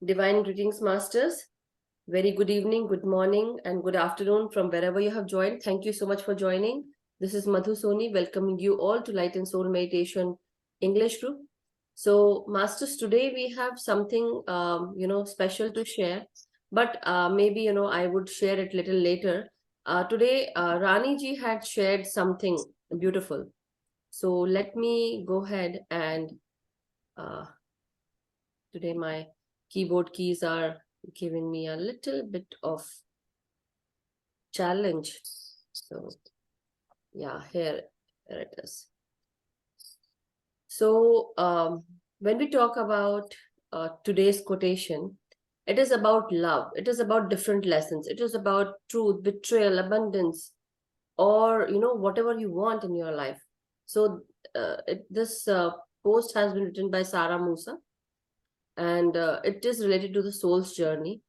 Divine greetings, masters. Very good evening, good morning, and good afternoon from wherever you have joined. Thank you so much for joining. This is Madhu Soni welcoming you all to Light and Soul Meditation English group. So, masters, today we have something special to share, but maybe I would share it little later. Today, Rani ji had shared something beautiful. So let me go ahead and uh, today my keyboard keys are giving me a little bit of challenge. So yeah, here it is. So when we talk about today's quotation, it is about love. It is about different lessons. It is about truth, betrayal, abundance, or whatever you want in your life. So this post has been written by Sarah Musa, and it is related to the soul's journey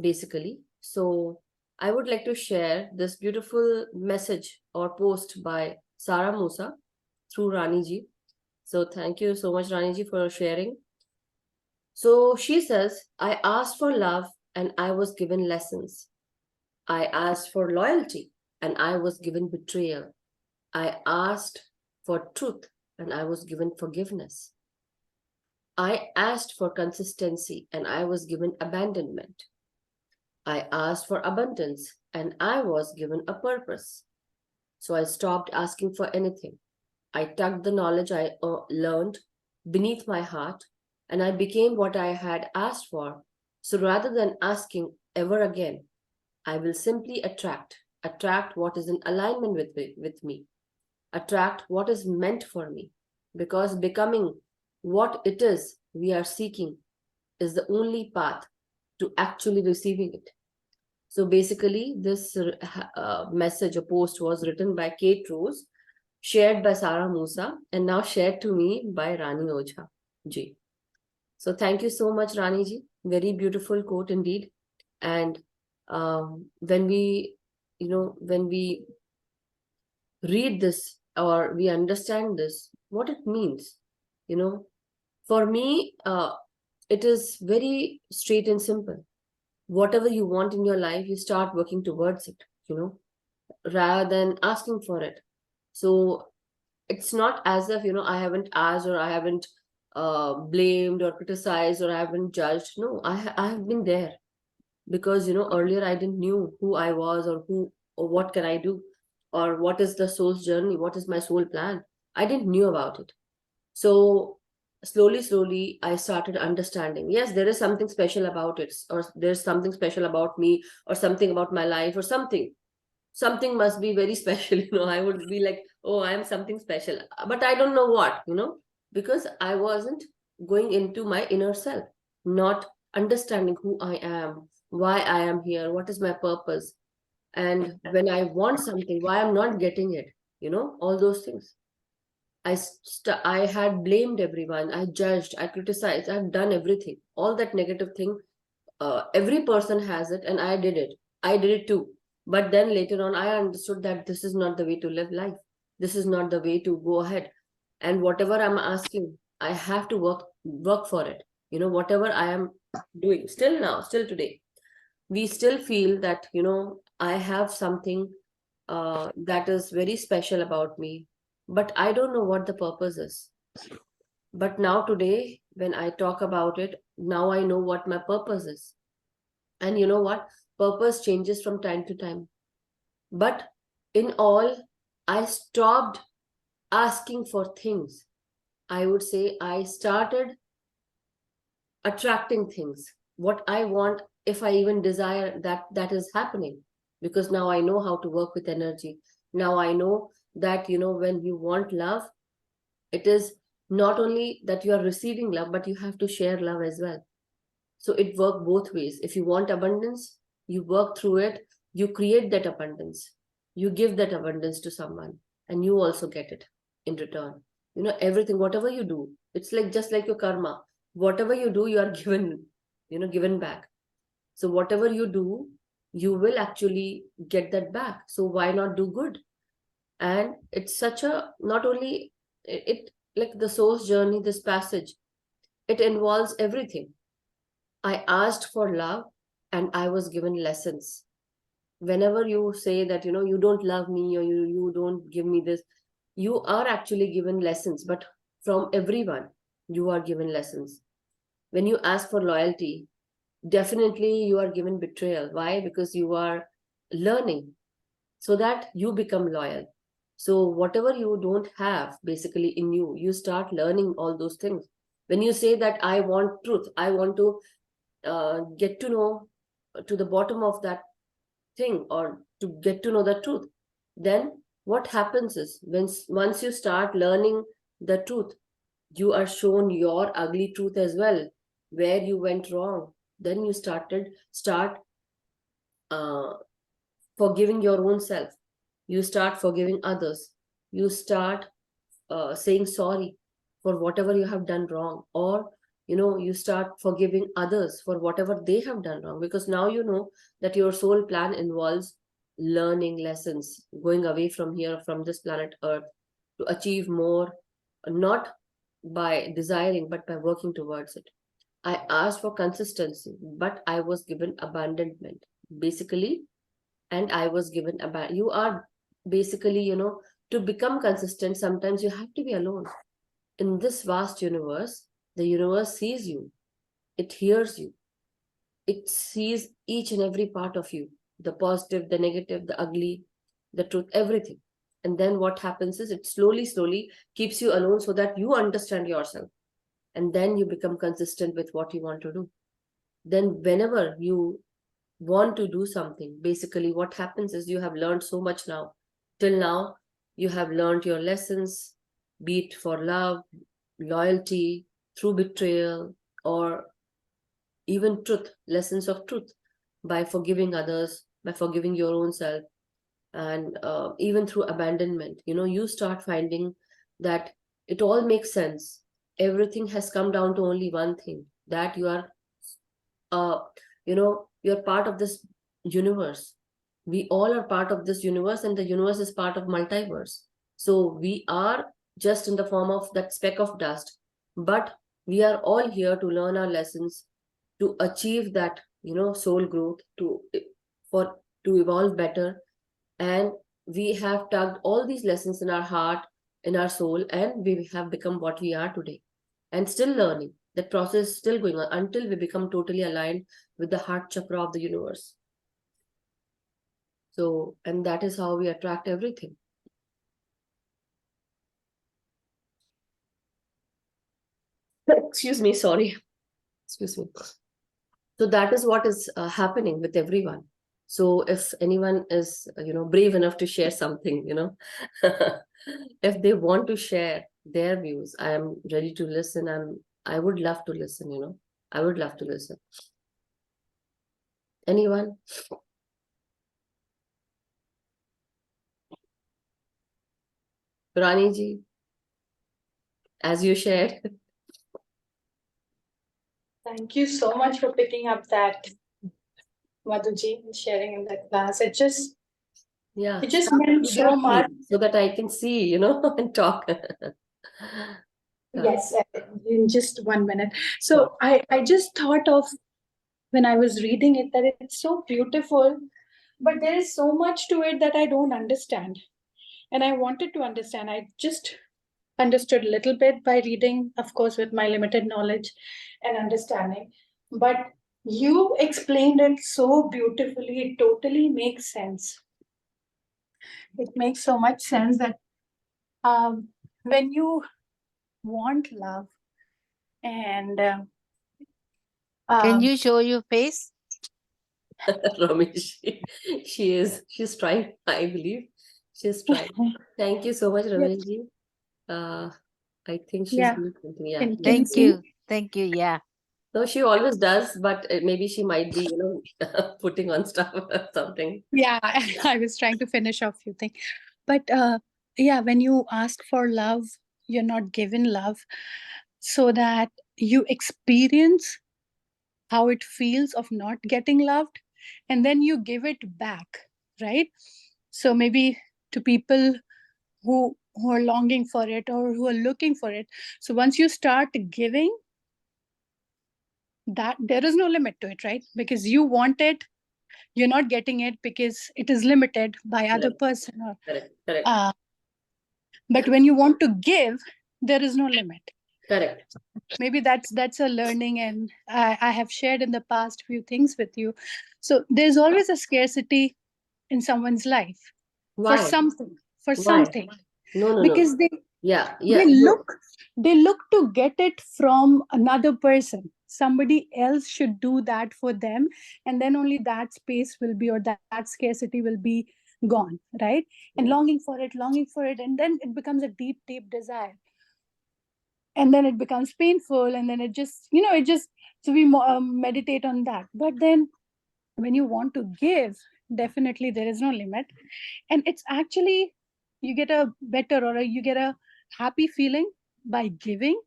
basically. So I would like to share this beautiful message or post by Sarah Musa through Rani ji. So thank you so much, Rani ji, for sharing. So she says, I asked for love and I was given lessons. I asked for loyalty and I was given betrayal. I asked for truth and I was given forgiveness. I asked for consistency and I was given abandonment. I asked for abundance and I was given a purpose. So I stopped asking for anything. I tucked the knowledge I learned beneath my heart and I became what I had asked for. So rather than asking ever again, I will simply attract what is in alignment with me, attract what is meant for me, because becoming what it is we are seeking is the only path to actually receiving it. So basically, this message or post was written by Kate Rose, shared by Sarah Musa, and now shared to me by Rani Ojha ji. So thank you so much, Rani ji. Very beautiful quote indeed. And when we read this or we understand this, what it means, for me, it is very straight and simple. Whatever you want in your life, you start working towards it, rather than asking for it. So it's not as if, I haven't asked or I haven't blamed or criticized or I haven't judged. No, I have been there because, earlier I didn't knew who I was or who or what can I do or what is the soul's journey, what is my soul plan. I didn't knew about it. So slowly, I started understanding. Yes, there is something special about it, or there's something special about me, or something about my life, or something. Something must be very special. I would be like, oh, I am something special, but I don't know what. Because I wasn't going into my inner self, not understanding who I am, why I am here, what is my purpose, and when I want something, why I'm not getting it. All those things. I had blamed everyone. I judged. I criticized. I've done everything. All that negative thing. Every person has it, and I did it. I did it too. But then later on, I understood that this is not the way to live life. This is not the way to go ahead. And whatever I'm asking, I have to work for it. Whatever I am doing, still now, still today, we still feel that I have something that is very special about me, but I don't know what the purpose is. But now today, when I talk about it, now I know what my purpose is. And you know what? Purpose changes from time to time. But in all, I stopped asking for things. I would say I started attracting things. What I want, if I even desire, that is happening. Because now I know how to work with energy. Now I know that, when you want love, it is not only that you are receiving love, but you have to share love as well. So it works both ways. If you want abundance, you work through it, you create that abundance, you give that abundance to someone, and you also get it in return. Everything, whatever you do, it's like just like your karma. Whatever you do, you are given back. So whatever you do, you will actually get that back. So why not do good? And it's such a, not only it like the soul's journey, this passage, it involves everything. I asked for love and I was given lessons. Whenever you say that, you don't love me, or you don't give me this, you are actually given lessons, but from everyone, you are given lessons. When you ask for loyalty, definitely you are given betrayal. Why? Because you are learning so that you become loyal. So whatever you don't have basically in you, you start learning all those things. When you say that I want truth, I want to get to know to the bottom of that thing, or to get to know the truth, then what happens is, once you start learning the truth, you are shown your ugly truth as well, where you went wrong. Then you start uh, forgiving your own self. You start forgiving others. You start saying sorry for whatever you have done wrong, or you start forgiving others for whatever they have done wrong, because now you know that your soul plan involves learning lessons, going away from here, from this planet earth, to achieve more, not by desiring but by working towards it. I asked for consistency, but I was given abandonment, basically. And I was given you are basically, to become consistent, sometimes you have to be alone. In this vast universe, the universe sees you, it hears you, it sees each and every part of you, the positive, the negative, the ugly, the truth, everything. And then what happens is, it slowly keeps you alone so that you understand yourself, and then you become consistent with what you want to do. Then whenever you want to do something, basically what happens is, you have learned so much now. Till now, you have learned your lessons, be it for love, loyalty, through betrayal, or even truth, lessons of truth, by forgiving others, by forgiving your own self, and even through abandonment. You start finding that it all makes sense. Everything has come down to only one thing, that you are uh, you're part of this universe. We all are part of this universe, and the universe is part of multiverse. So we are just in the form of that speck of dust, but we are all here to learn our lessons, to achieve that, soul growth, for to evolve better. And we have tugged all these lessons in our heart, in our soul, and we have become what we are today, and still learning. That process is still going on until we become totally aligned with the heart chakra of the universe. So, and that is how we attract everything. Excuse me, sorry. Excuse me. So that is what is happening with everyone. So if anyone is, brave enough to share something, if they want to share their views, I am ready to listen. I would love to listen, I would love to listen. Anyone? Rani ji, as you shared. Thank you so much for picking up that, Madhuji, and sharing in that class. It just meant so much. So that I can see, and talk. Yes, in just 1 minute. So I just thought of, when I was reading it, that it's so beautiful, but there is so much to it that I don't understand. And I wanted to understand. I just understood a little bit by reading, of course, with my limited knowledge and understanding. But you explained it so beautifully, it totally makes sense. It makes so much sense that when you want love, and can you show your face? Ramesh, she's trying, I believe. She's trying. Thank you so much, Ramesh ji. I think she's doing something. Yeah. Thank you. Thank you. Yeah. No, she always does, but maybe she might be, putting on stuff or something. Yeah, I was trying to finish off few things. But yeah, when you ask for love, you're not given love, so that you experience how it feels of not getting loved, and then you give it back, right? So maybe to people who are longing for it, or who are looking for it. So once you start giving, that there is no limit to it, right? Because you want it, you're not getting it because it is limited by other person. Or, Correct. uh, but when you want to give, there is no limit. Correct. Maybe that's a learning, and I have shared in the past few things with you. So there's always a scarcity in someone's life for Why? something, for Why? something, No. because Yeah. they No. look to get it from another person. Somebody else should do that for them, and then only that space will be, or that scarcity will be gone, right? And Yeah. longing for it, and then it becomes a deep desire, and then it becomes painful, and then it just so we meditate on that. But then when you want to give, definitely there is no limit, and it's actually, you get a better, or you get a happy feeling by giving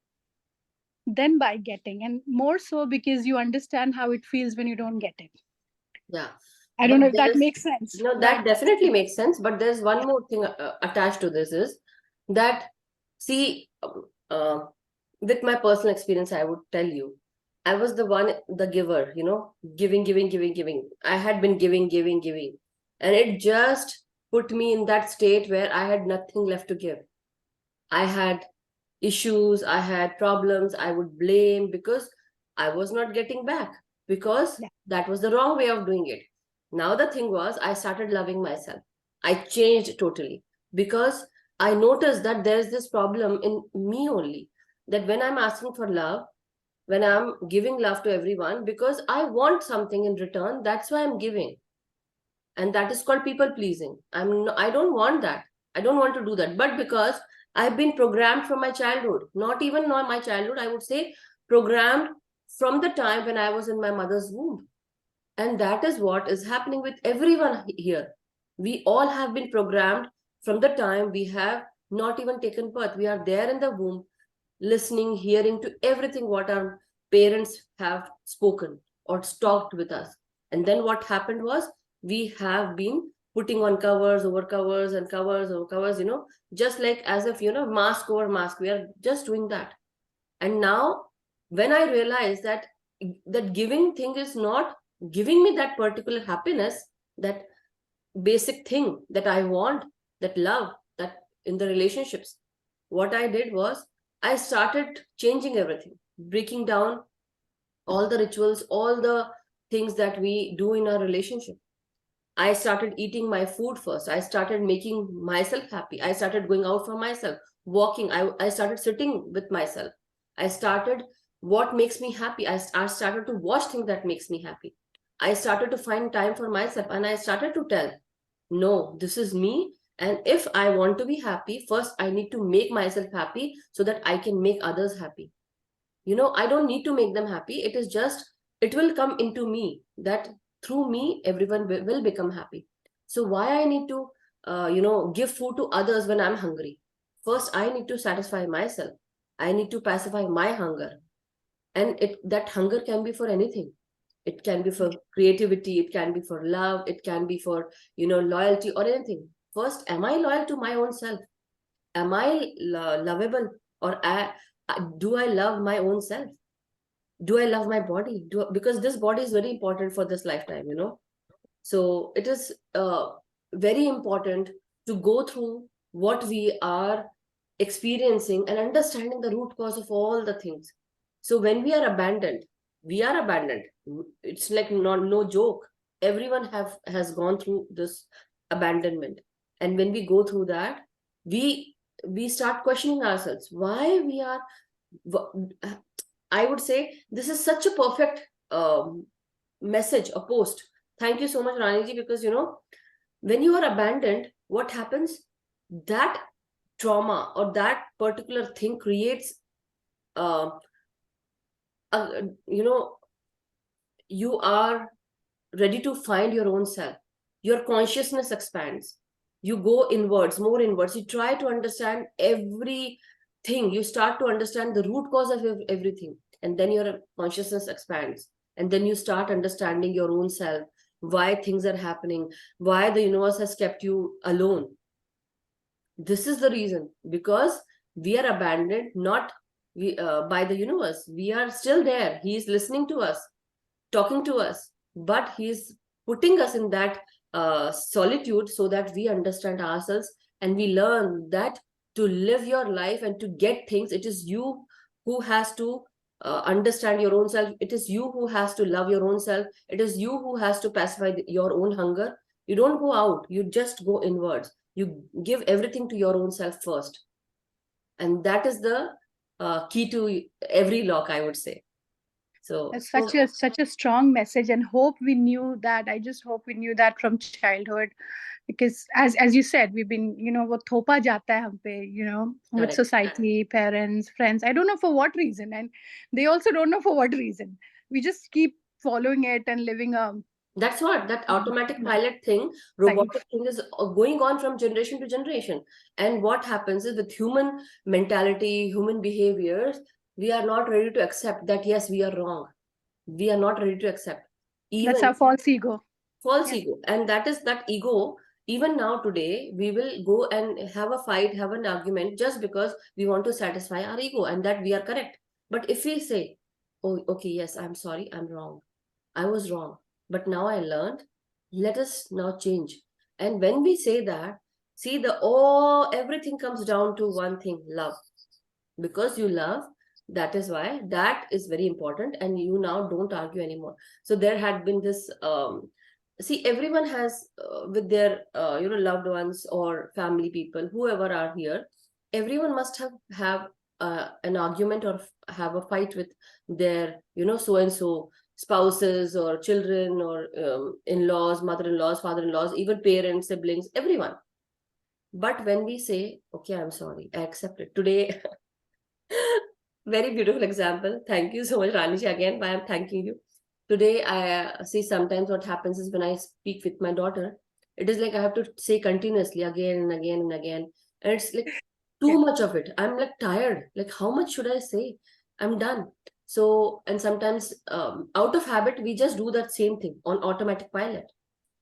than by getting, and more so because you understand how it feels when you don't get it. Yeah. I But don't know if that there's, makes sense, no, right? that definitely makes sense. But there's one more thing attached to this is that, see, with my personal experience, I would tell you, I was the giver, giving. I had been giving. And it just put me in that state where I had nothing left to give. I had issues, I had problems, I would blame because I was not getting back, because Yeah. that was the wrong way of doing it. Now, the thing was, I started loving myself. I changed totally because I noticed that there's this problem in me only, that when I'm asking for love, when I'm giving love to everyone, because I want something in return, that's why I'm giving. And that is called people pleasing. I don't want that. I don't want to do that. But because I've been programmed from my childhood, not my childhood, I would say programmed from the time when I was in my mother's womb. And that is what is happening with everyone here. We all have been programmed from the time we have not even taken birth. We are there in the womb, listening, hearing to everything what our parents have spoken or talked with us. And then what happened was, we have been putting on covers over covers and covers over covers, just like as if, mask over mask. We are just doing that. And now, when I realize that giving thing is not giving me that particular happiness, that basic thing that I want, that love, that in the relationships, what I did was, I started changing everything, breaking down all the rituals, all the things that we do in our relationship. I started eating my food first. I started making myself happy. I started going out for myself, walking. I started sitting with myself. I started what makes me happy. I started to watch things that makes me happy. I started to find time for myself, and I started to tell, no, this is me. And if I want to be happy, first I need to make myself happy so that I can make others happy. I don't need to make them happy. It is just, it will come into me that through me everyone will become happy. So why I need to give food to others when I'm hungry? First I need to satisfy myself. I need to pacify my hunger. And that hunger can be for anything. It can be for creativity, it can be for love, it can be for loyalty or anything. First, am I loyal to my own self? Am I lovable? Or do I love my own self? Do I love my body? Because this body is very important for this lifetime. So it is very important to go through what we are experiencing and understanding the root cause of all the things. So when we are abandoned, it's like no joke. Everyone has gone through this abandonment. And when we go through that, we start questioning ourselves why we are. I would say this is such a perfect message, a post. Thank you so much, Raniji, because when you are abandoned, what happens? That trauma or that particular thing creates, uh, you are ready to find your own self. Your consciousness expands. You go inwards, more inwards. You try to understand everything. You start to understand the root cause of everything. And then your consciousness expands. And then you start understanding your own self, why things are happening, why the universe has kept you alone. This is the reason, because we are abandoned, not by the universe. We are still there. He is listening to us, talking to us, but he's putting us in that solitude so that we understand ourselves, and we learn that to live your life and to get things, it is you who has to understand your own self. It is you who has to love your own self. It is you who has to pacify your own hunger. You don't go out, you just go inwards. You give everything to your own self first, and that is the key to every lock, I would say. So, It's such a strong message, and hope we knew that. I just hope we knew that from childhood, because as you said, we've been, वो थोपा जाता है हम पे, with correct. society, parents, friends. I don't know for what reason, and they also don't know for what reason. We just keep following it and living a That's what that automatic pilot thing, robotic thing is going on from generation to generation. And what happens is with human mentality, human behaviors, we are not ready to accept that, yes, we are wrong. We are not ready to accept. That's Even our false ego. false Yeah. ego. And that is that ego. Even now, today, we will go and have a fight, have an argument just because we want to satisfy our ego and that we are correct. But if we say, oh, okay, yes, I'm sorry, I'm wrong. I was wrong, but now I learned. Let us now change. And when we say that, see everything comes down to one thing: love. Because you love, that is why that is very important, and you now don't argue anymore. So there had been this. See, everyone has with their loved ones or family people, whoever are here, everyone must have an argument or have a fight with their so and so spouses or children or in-laws, mother-in-laws, father-in-laws, even parents, siblings, everyone. But when we say, okay, I'm sorry, I accept it today. Very beautiful example. Thank you so much, Ranish. Again, why I'm thanking you. Today, I see sometimes what happens is when I speak with my daughter, it is like I have to say continuously again and again and again. And it's like too much of it. I'm like tired. Like, how much should I say? I'm done. So, and sometimes out of habit, we just do that same thing on automatic pilot.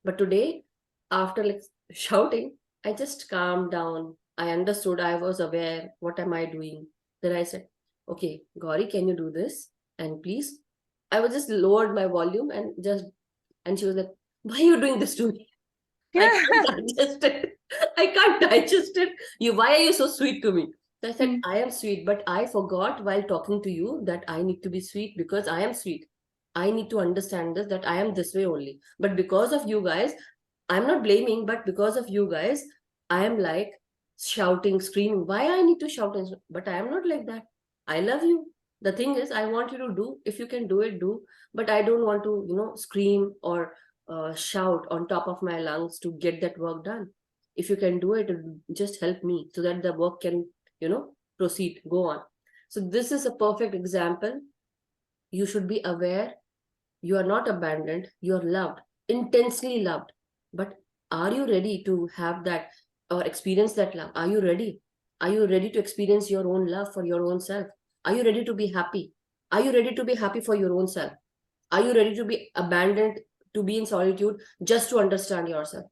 But today, after like shouting, I just calmed down. I understood, I was aware, what am I doing? Then I said, okay, Gauri, can you do this? And please, I was just lowered my volume and she was like, why are you doing this to me? I can't digest it. I can't digest it. Why are you so sweet to me? So I said, I am sweet, but I forgot while talking to you that I need to be sweet because I am sweet. I need to understand this, that I am this way only. But because of you guys, I'm not blaming, but because of you guys, I am like shouting, screaming. Why I need to shout? But I am not like that. I love you. The thing is, I want you to do. If you can do it, do. But I don't want to, scream or shout on top of my lungs to get that work done. If you can do it, just help me so that the work can, proceed, go on. So this is a perfect example. You should be aware you are not abandoned, you are loved, intensely loved. But are you ready to have that or experience that love? Are you ready? Are you ready to experience your own love for your own self? Are you ready to be happy? Are you ready to be happy for your own self? Are you ready to be abandoned, to be in solitude just to understand yourself?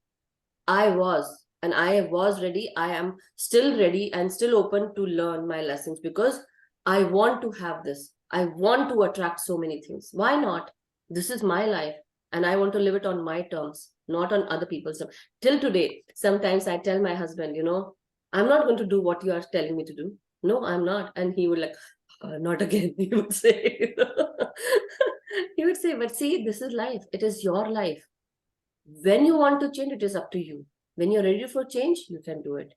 I was, and I was ready. I am still ready and still open to learn my lessons because I want to have this. I want to attract so many things. Why not? This is my life, and I want to live it on my terms, not on other people's terms. Till today, sometimes I tell my husband, I'm not going to do what you are telling me to do. No, I'm not. And he would like, not again, he would say. He would say, but see, this is life. It is your life. When you want to change, it is up to you. When you're ready for change, you can do it.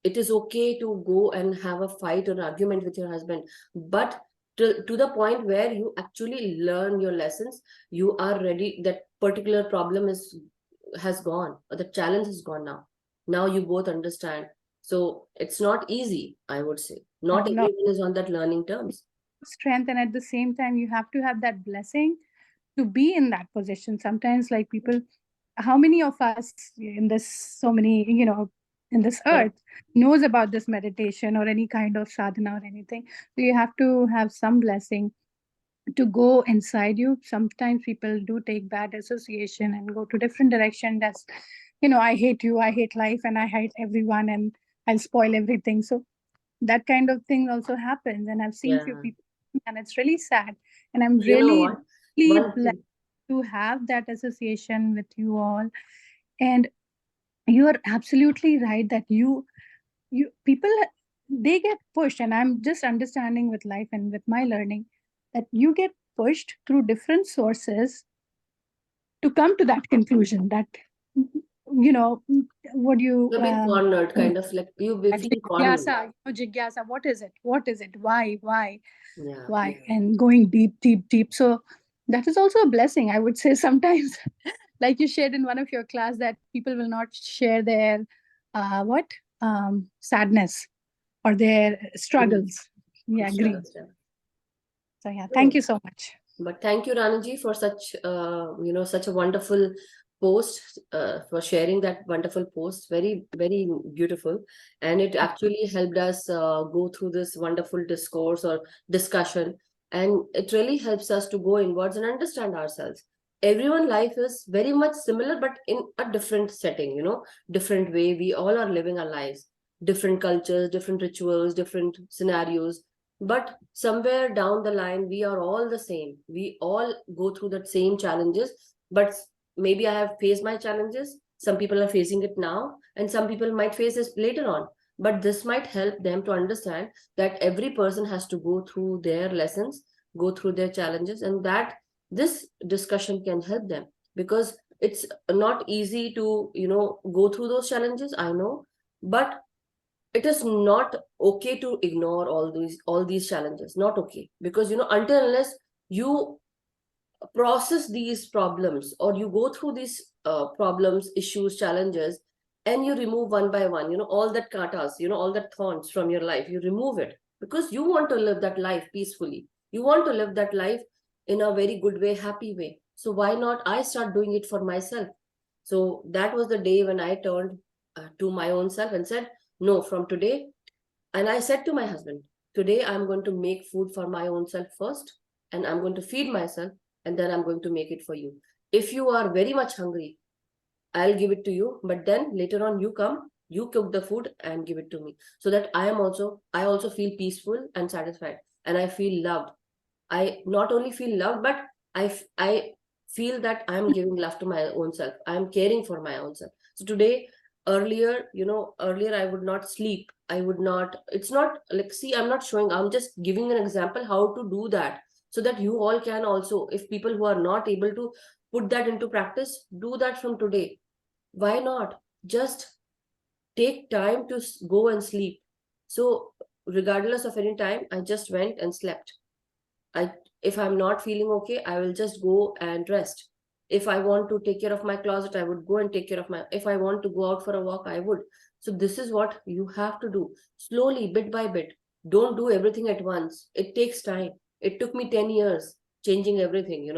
It is okay to go and have a fight or argument with your husband, but to the point where you actually learn your lessons, you are ready. That particular problem has gone, or the challenge is gone now. Now you both understand. So it's not easy, I would say. Not No. everyone is on that learning terms. Strength, and at the same time you have to have that blessing to be in that position. Sometimes, like, people, how many of us in this, so many, in this earth, knows about this meditation or any kind of sadhana or anything? So you have to have some blessing to go inside you. Sometimes people do take bad association and go to different direction. That's, I hate you, I hate life, and I hate everyone, and I'll spoil everything. So that kind of thing also happens, and I've seen few Yeah. people, and it's really sad. And I'm You know really, what? really One blessed thing. to have that association with you all. And you are absolutely right that you people, they get pushed, and I'm just understanding with life and with my learning that you get pushed through different sources to come to that conclusion that, you know, what you You're being cornered, kind of like you feel cornered. jigyasa, what is it, why Yeah. why and going deep. So that is also a blessing, I would say, sometimes. Like you shared in one of your class that people will not share their what sadness or their Mm. struggles. Yeah, agree. Struggles, yeah. So yeah, thank No. you so much. But thank you, Ranaji, for such such a wonderful post, for sharing that wonderful post. Very, very beautiful, and it actually helped us go through this wonderful discourse or discussion, and it really helps us to go inwards and understand ourselves. Everyone life is very much similar, but in a different setting. Different way. We all are living our lives, different cultures, different rituals, different scenarios, but somewhere down the line we are all the same. We all go through that same challenges, but maybe I have faced my challenges, some people are facing it now, and some people might face this later on. But this might help them to understand that every person has to go through their lessons, go through their challenges, and that this discussion can help them, because it's not easy to go through those challenges, I know. But it is not okay to ignore all these challenges, not okay, because until unless you process these problems, or you go through these problems, issues, challenges, and you remove one by one, all that katas, all that thorns from your life, you remove it, because you want to live that life peacefully, you want to live that life in a very good way, happy way. So why not I start doing it for myself? So that was the day when I turned to my own self and said, no, from today. And I said to my husband, today I'm going to make food for my own self first, and I'm going to feed myself, and then I'm going to make it for you. If you are very much hungry, I'll give it to you. But then later on, you come, you cook the food and give it to me, so that I also feel peaceful and satisfied, and I feel loved. I not only feel loved, but I feel that I'm giving love to my own self. I'm caring for my own self. So today, earlier I would not sleep. I would not. It's not like, see, I'm not showing. I'm just giving an example how to do that, so that you all can also. If people who are not able to put that into practice, do that from today. Why not? Just take time to go and sleep. So regardless of any time, I just went and slept. I If I'm not feeling okay, I will just go and rest. If I want to take care of my closet, I would go and take care of my. If I want to go out for a walk, I would. So this is what you have to do, slowly, bit by bit. Don't do everything at once. It takes time. It took me 10 years changing everything.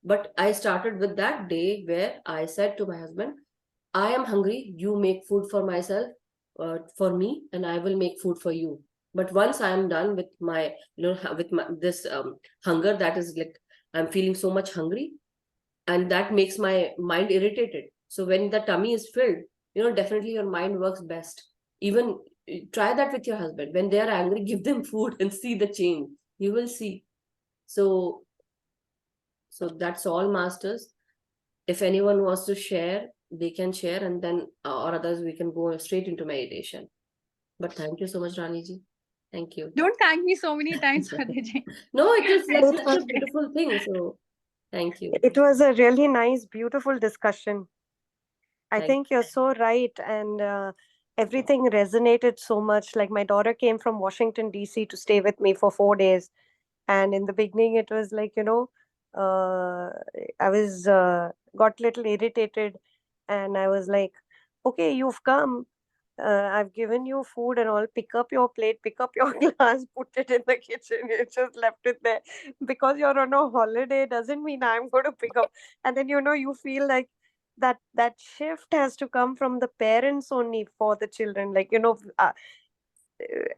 But I started with that day where I said to my husband, I am hungry. You make food for myself, for me, and I will make food for you. But once I am done with my, with this hunger, that is like I'm feeling so much hungry, and that makes my mind irritated. So when the tummy is filled, definitely your mind works best. Even try that with your husband. When they are angry, give them food and see the change. You will see. So, so that's all, masters. If anyone wants to share, they can share, and then or others we can go straight into meditation. But thank you so much, Raniji. Thank you. Don't thank me so many times, Aditi. No, it is like It's such a okay. beautiful thing. So thank you. It was a really nice, beautiful discussion. I Thank think you're so right, and everything resonated so much. Like, my daughter came from Washington, D.C. to stay with me for 4 days. And in the beginning, it was like, uh, I was got little irritated, and I was like, okay, you've come. I've given you food and all. Pick up your plate, pick up your glass, put it in the kitchen. You just left it there. Because you're on a holiday doesn't mean I'm going to pick up. And then, you feel like that shift has to come from the parents only for the children. Like,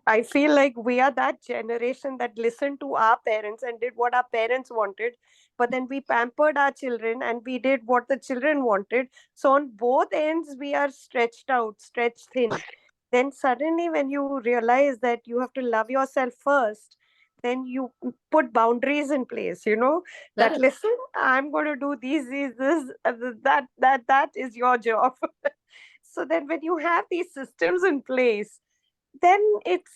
I feel like we are that generation that listened to our parents and did what our parents wanted, but then we pampered our children and we did what the children wanted. So on both ends, we are stretched out, stretched thin. then suddenly when you realize that you have to love yourself first, then you put boundaries in place, that Correct. listen, I'm going to do these this that is your job. So then when you have these systems in place, then it's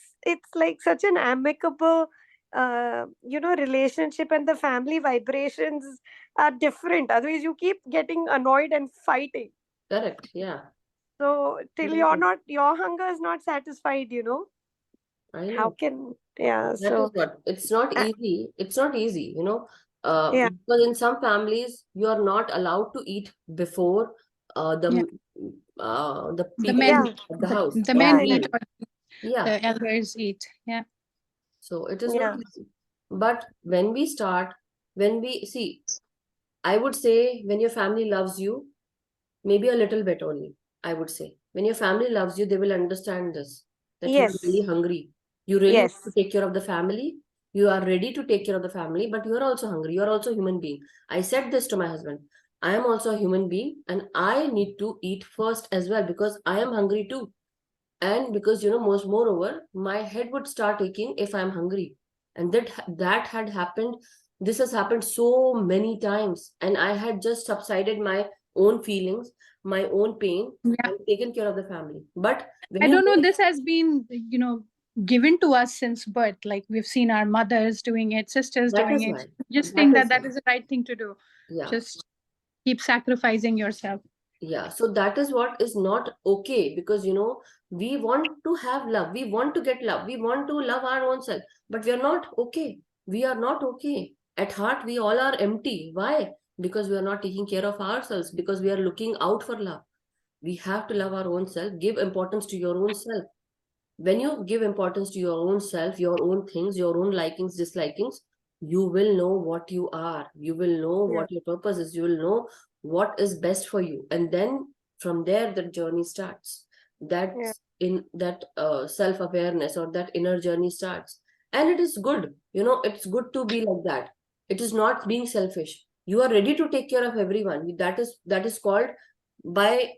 like such an amicable relationship, and the family vibrations are different. Otherwise you keep getting annoyed and fighting. Correct. Yeah. So till Right. your hunger is not satisfied, I how know. can, yeah, That is so what. It's not uh, easy. It's not easy, yeah, because in some families you are not allowed to eat before Yeah. the The people men, yeah, of the house, the the men yeah, eat men. or Yeah. the elders eat. Yeah. So it is not yeah, easy. But when we see, I would say when your family loves you, maybe a little bit only, I would say. When your family loves you, they will understand this, that you are really yes, hungry. You really want to yes, take care of the family. You are ready to take care of the family, but you are also hungry. You are also a human being. I said this to my husband. I am also a human being and I need to eat first as well because I am hungry too. And because, moreover, my head would start aching if I'm hungry. And that had happened. This has happened so many times. And I had just subsided my own feelings, my own pain, Yeah. and taken care of the family. But when I you don't know. make This has been, given to us since birth. Like we've seen our mothers doing it, sisters that doing is it. why, Just that think is that that why, is the right thing to do. yeah. Just keep sacrificing yourself. Yeah, so that is what is not okay because we want to have love, we want to get love, we want to love our own self, but we are not okay. We are not okay. At heart, we all are empty. Why? Because we are not taking care of ourselves, because we are looking out for love. We have to love our own self, give importance to your own self. When you give importance to your own self, your own things, your own likings, dislikings, you will know what you are. You will know yeah, what your purpose is. You will know what is best for you. And then from there, the journey starts. yeah, That's in that self awareness or that inner journey starts. And it is good. It's good to be like that. It is not being selfish. You are ready to take care of everyone. That is called by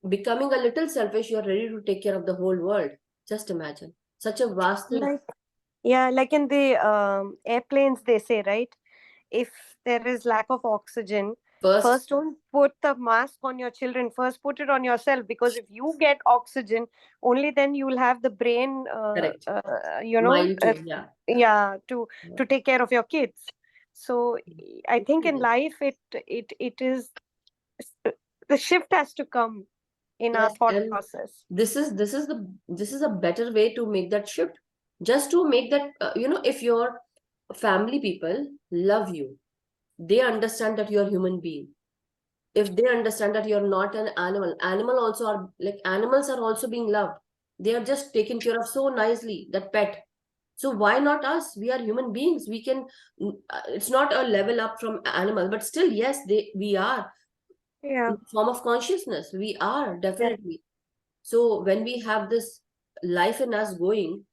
becoming a little selfish, you are ready to take care of the whole world. Just imagine. Such a vast thing. like, yeah, like in the airplanes they say, right, if there is lack of oxygen, First, first don't put the mask on your children, first put it on yourself, because if you get oxygen, only then you will have the brain, correct. Mine too. Yeah. yeah, Yeah. to take care of your kids. So I think in It is. life it is, the shift has to come in our Yes. thought And process. this is a better way to make that shift. Just to make that, if your family people love you, they understand that you're a human being. If they understand that you're not an animal also are like animals are also being loved. They are just taken care of so nicely, that pet. So why not us? We are human beings. We can. It's not a level up from animal, but still, yes, we are Yeah, in the form of consciousness. We are yeah, definitely. So when we have this life in us going,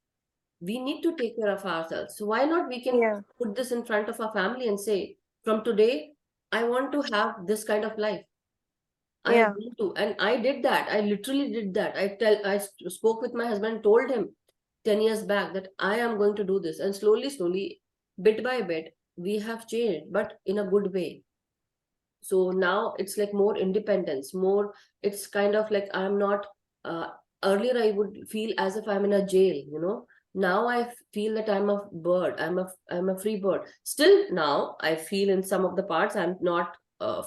we need to take care of ourselves. So why not we can yeah, put this in front of our family and say, from today, I want to have this kind of life. I yeah, want to, and I did that. I literally did that. Spoke with my husband, told him 10 years back that I am going to do this, and slowly, slowly, bit by bit, we have changed, but in a good way. So now it's like more independence, more. It's kind of like I'm not. Uh, Earlier, I would feel as if I'm in a jail. Now I feel that I'm a bird. I'm a free bird. Still, now I feel in some of the parts I'm not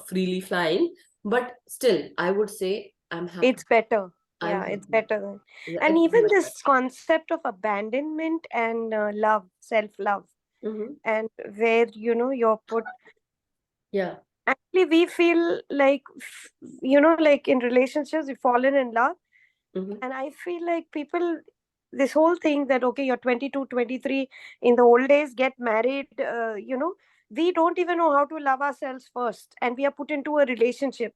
freely flying, but still, I would say I'm happy. it's better. I'm Yeah, it's happy. better than, Yeah, and it's even much better. this concept of abandonment and love, self love, Mm-hmm. and where you're put, Yeah. actually we feel like, like in relationships we've fallen in love, Mm-hmm. and I feel like people, this whole thing that okay, you're 22, 23, in the old days get married, we don't even know how to love ourselves first, and we are put into a relationship,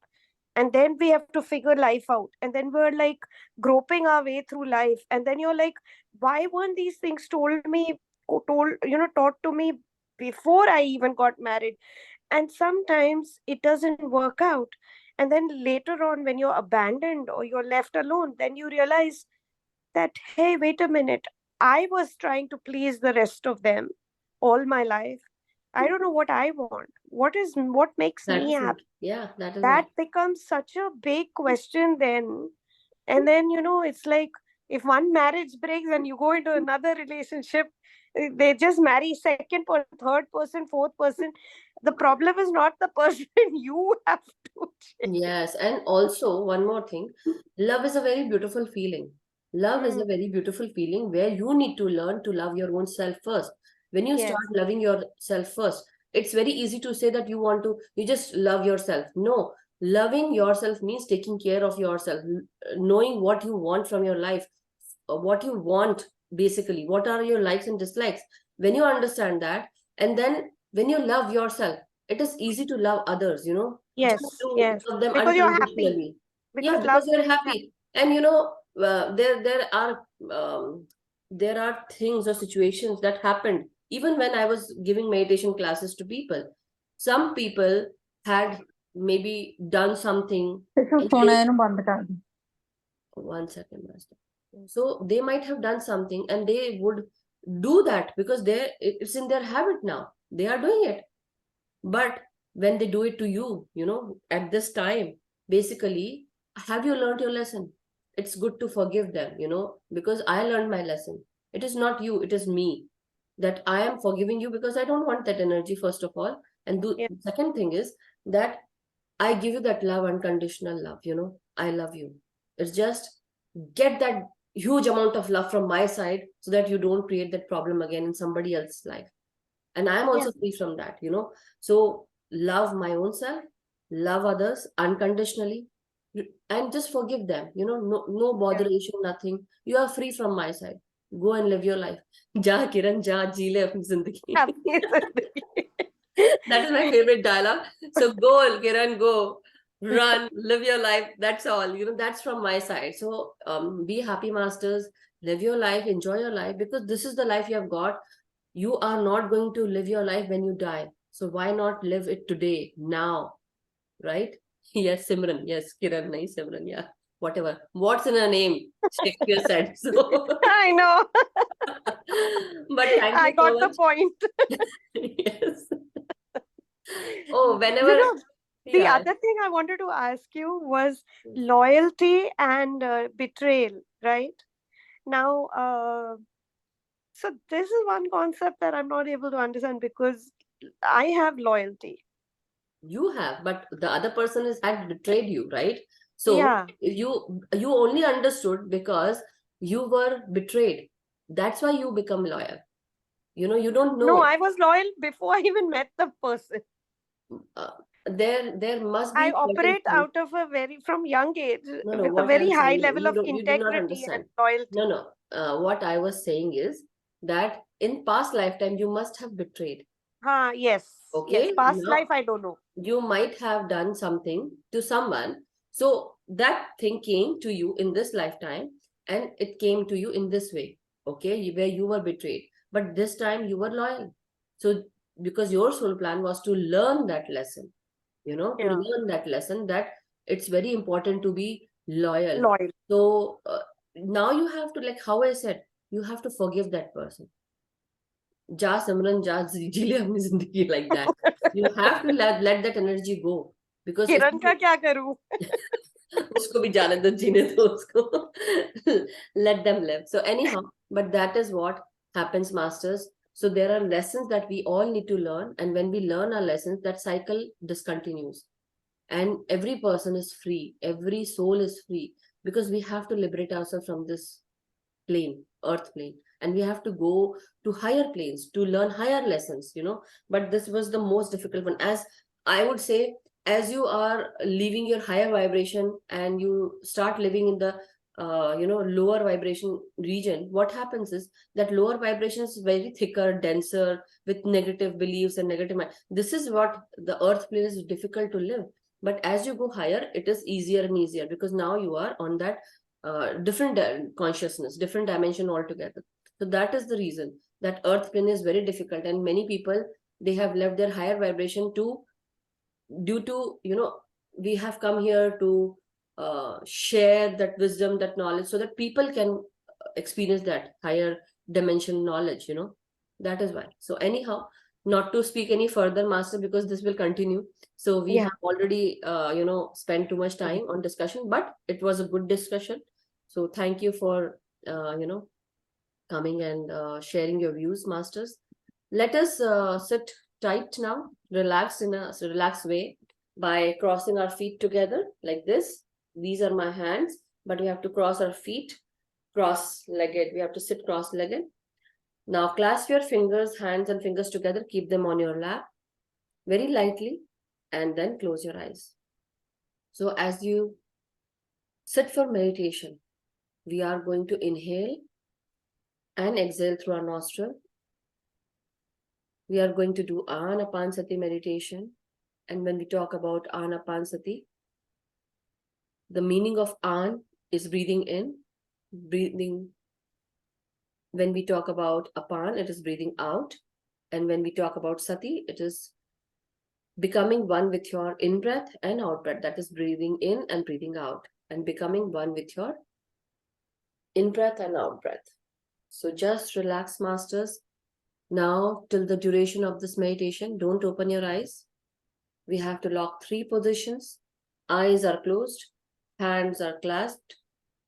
and then we have to figure life out, and then we're like groping our way through life, and then you're like, why weren't these things taught to me before I even got married? And sometimes it doesn't work out, and then later on when you're abandoned or you're left alone, then you realize that, hey, wait a minute, I was trying to please the rest of them all my life. I don't know what I want. What makes That me is happy? it. Yeah, that is That it. becomes such a big question then. And then, it's like, if one marriage breaks and you go into another relationship, they just marry second person, third person, fourth person. The problem is not the person. You have to change. Yes, and also one more thing, love is a very beautiful feeling. Love is Mm, a very beautiful feeling where you need to learn to love your own self first. When you yes. start loving yourself first, it's very easy to say that you just love yourself. No, loving yourself means taking care of yourself, knowing what you want from your life, what you want basically, what are your likes and dislikes. When you understand that, and then when you love yourself, it is easy to love others, just Yes. to Yes. love them Because you're happy. unconditionally. Yeah, Because love because you're brings happiness. happy. And there are things or situations that happened even when I was giving meditation classes to people. Some people had maybe done something, and they, one second, master. So they might have done something and they would do that because it's in their habit now. They are doing it. But when they do it to you, at this time, basically, have you learned your lesson? It's good to forgive them, because I learned my lesson. It is not you, it is me. That I am forgiving you because I don't want that energy, first of all. And the Yeah. second thing is that I give you that love, unconditional love, I love you. It's just get that huge amount of love from my side so that you don't create that problem again in somebody else's life. And I'm Yeah. also free from that. So love my own self, love others unconditionally, and just forgive them. No Yeah. botheration, nothing. You are free from my side. Go and live your life. Ja Kiran, ja ji le apni zindagi. Happy zindagi. That is my favorite dialogue. So go, Kiran, go, run, live your life. That's all. That's from my side. So be happy, masters. Live your life, enjoy your life, because this is the life you have got. You are not going to live your life when you die. So why not live it today, now, right? Yes, Simran. Yes, Kiran, nice, Simran. Yeah, whatever. What's in her name? Shakespeare said so. I know. But thank I you so got the much. point. Yes. Oh, You whenever, know, the yeah, other thing I wanted to ask you was loyalty and betrayal, right? Now, so this is one concept that I'm not able to understand because I have loyalty. you have, but the other person has had betrayed you, right? So Yeah. you only understood because you were betrayed. That's why you become loyal. You don't No, know. I was loyal before I even met the person. uh, there must I be certain operate things. out of a very, from young age, No, no, with a what very I'm high saying, level of you did not integrity and understand. No, loyalty. no. What I was saying is that in past lifetime you must have betrayed. Yes, yes. Okay, Past life, now I don't know. you might have done something to someone. So that thing came to you in this lifetime, and it came to you in this way, okay, where you were betrayed. But this time you were loyal. So because your soul plan was to learn that lesson, to Yeah, learn that lesson that it's very important to be loyal. loyal. So now you have to, like how I said, you have to forgive that person. Ja Simran, ja जी ले अपनी जिंदगी, like that. You have to let that energy go, because किरण का क्या करूं? उसको भी जाने दो, जीने दो उसको. Let them live. So anyhow, but that is what happens, masters. So there are lessons that we all need to learn, and when we learn our lessons, that cycle discontinues, and every person is free, every soul is free, because we have to liberate ourselves from this plane, earth plane, and we have to go to higher planes to learn higher lessons. But this was the most difficult one, as I would say. As you are leaving your higher vibration and you start living in the lower vibration region, what happens is that lower vibration is very thicker, denser, with negative beliefs and negative mind. This is what the earth plane is difficult to live. But as you go higher, it is easier and easier, because now you are on that different consciousness, different dimension altogether. So that is the reason that earth plane is very difficult, and many people, they have left their higher vibration to, due to, we have come here to share that wisdom, that knowledge, so that people can experience that higher dimension knowledge, that is why. So anyhow, not to speak any further, master, because this will continue. So we Yeah. have already spent too much time on discussion, but it was a good discussion. So thank you for coming and sharing your views, masters. Let us sit tight now, relax in a relaxed way by crossing our feet together like this. These are my hands, but we have to cross our feet cross-legged. We have to sit cross-legged. Now clasp your fingers, hands and fingers together. Keep them on your lap very lightly, and then close your eyes. So as you sit for meditation, we are going to inhale and exhale through our nostril. We are going to do Aanapansati meditation. And when we talk about Aanapansati, the meaning of Aan is breathing in, breathing. When we talk about Apan, it is breathing out. And when we talk about Sati, it is becoming one with your in-breath and out-breath. That is breathing in and breathing out, and becoming one with your in-breath and out-breath. So just relax, masters. Now, till the duration of this meditation, don't open your eyes. We have to lock 3 positions. Eyes are closed, hands are clasped,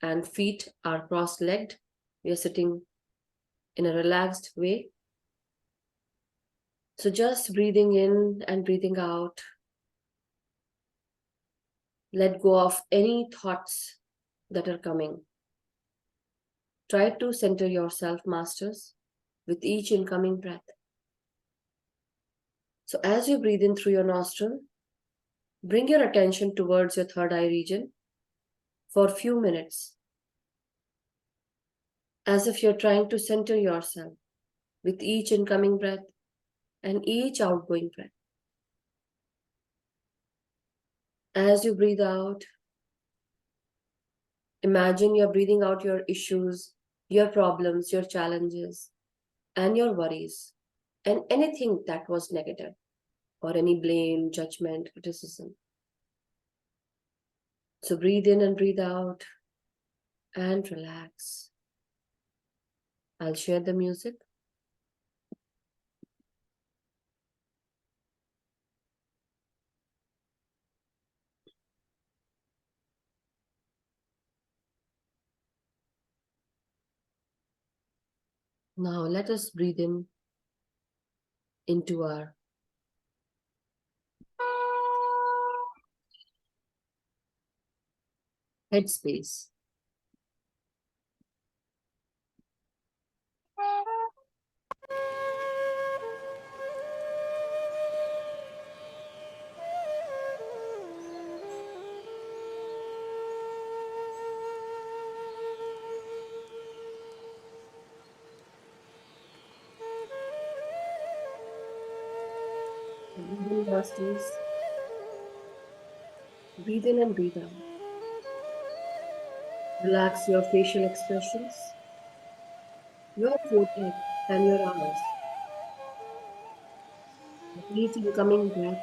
and feet are cross-legged. We are sitting in a relaxed way. So just breathing in and breathing out. Let go of any thoughts that are coming. Try to center yourself, masters, with each incoming breath. So as you breathe in through your nostril, bring your attention towards your third eye region for a few minutes, as if you're trying to center yourself with each incoming breath and each outgoing breath. As you breathe out, imagine you're breathing out your issues, your problems, your challenges, and your worries, and anything that was negative, or any blame, judgment, criticism. So breathe in and breathe out and relax. I'll share the music. Now let us breathe in into our headspace. Breathe in, masters. Breathe in and breathe out. Relax your facial expressions, your forehead and your eyes. With each incoming breath,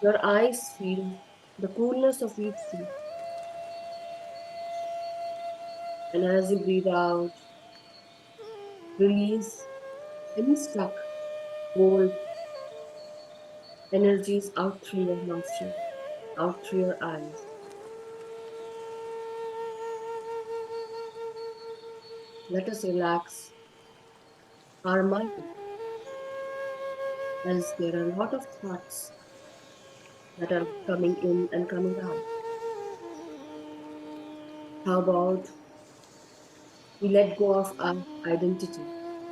your eyes feel the coolness of each breath. And as you breathe out, release any stuck, old energies out through your nostril, out through your eyes. Let us relax our mind, as there are a lot of thoughts that are coming in and coming out. How about we let go of our identity,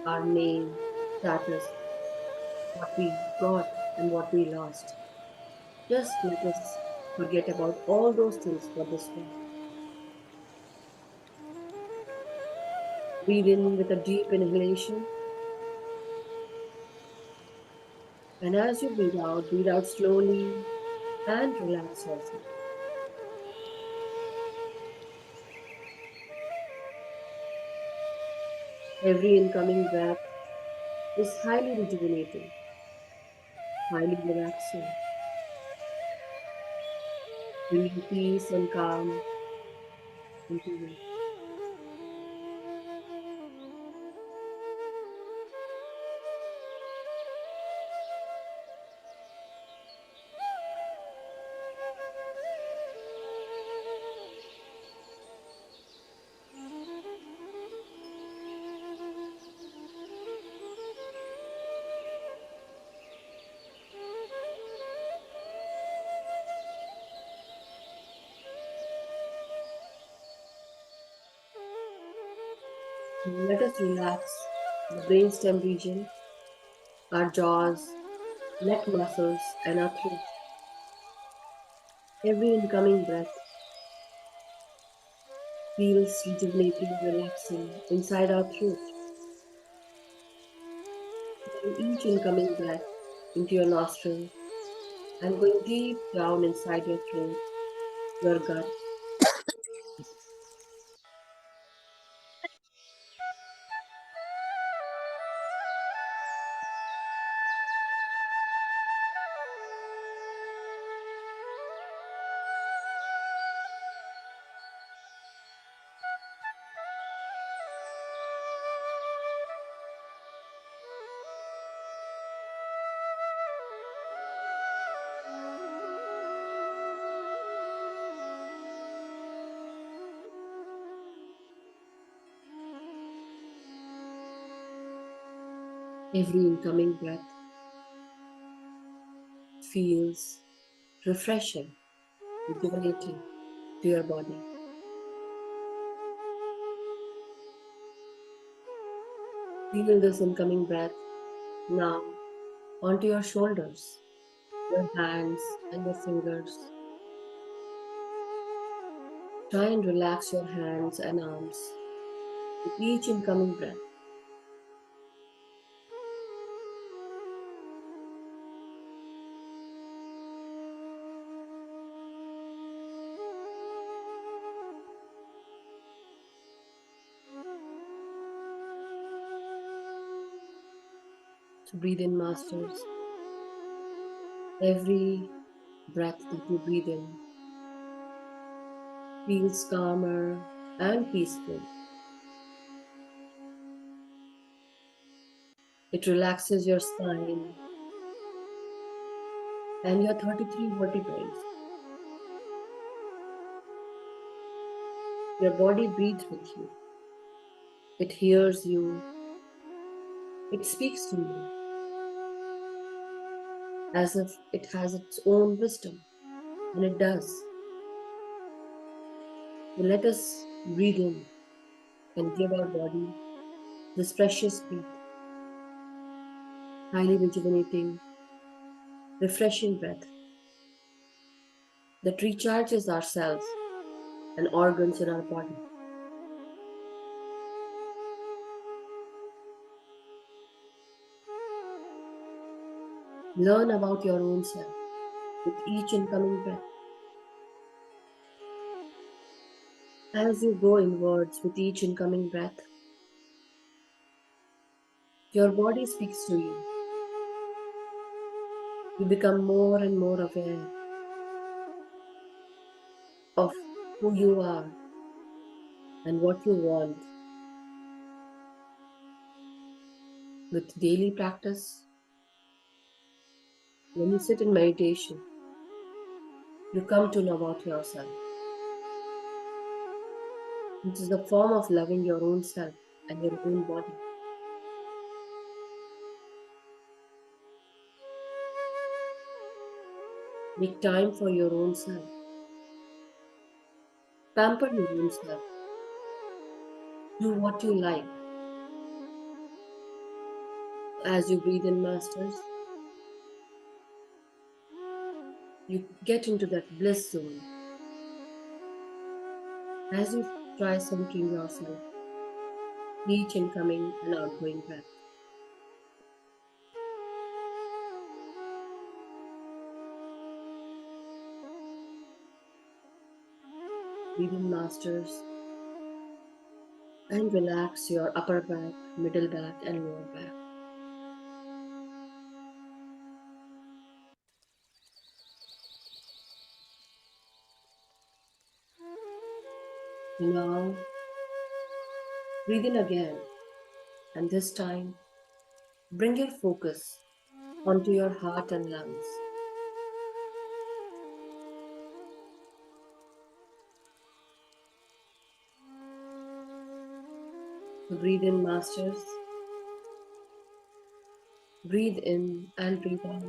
our name, status, what we got and what we lost. Just let us forget about all those things for this one. Breathe in with a deep inhalation. And as you breathe out slowly and relax yourself. Every incoming breath is highly rejuvenating, highly relaxing, bringing peace and calm into you. Let us relax the brainstem region, our jaws, neck muscles, and our throat. Every incoming breath feels rejuvenating, relaxing inside our throat. While each incoming breath into your nostril and going deep down inside your throat, your gut. Every incoming breath feels refreshing, rejuvenating to your body. Feel this incoming breath now onto your shoulders, your hands, and your fingers. Try and relax your hands and arms with each incoming breath. So breathe in, masters. Every breath that you breathe in feels calmer and peaceful. It relaxes your spine and your 33 vertebrae. Your body breathes with you. It hears you. It speaks to you as if it has its own wisdom, and it does. So let us breathe in and give our body this precious breath, highly rejuvenating, refreshing breath that recharges our cells and organs in our body. Learn about your own self with each incoming breath. As you go inwards with each incoming breath, your body speaks to you. You become more and more aware of who you are and what you want. With daily practice, when you sit in meditation, you come to know about yourself. It is a form of loving your own self and your own body. Make time for your own self. Pamper your own self. Do what you like. As you breathe in, masters, you get into that bliss zone. As you try centering yourself, each incoming and outgoing breath. Breathe in, masters, and relax your upper back, middle back, and lower back. Now, breathe in again, and this time, bring your focus onto your heart and lungs. So breathe in, masters. Breathe in and breathe out.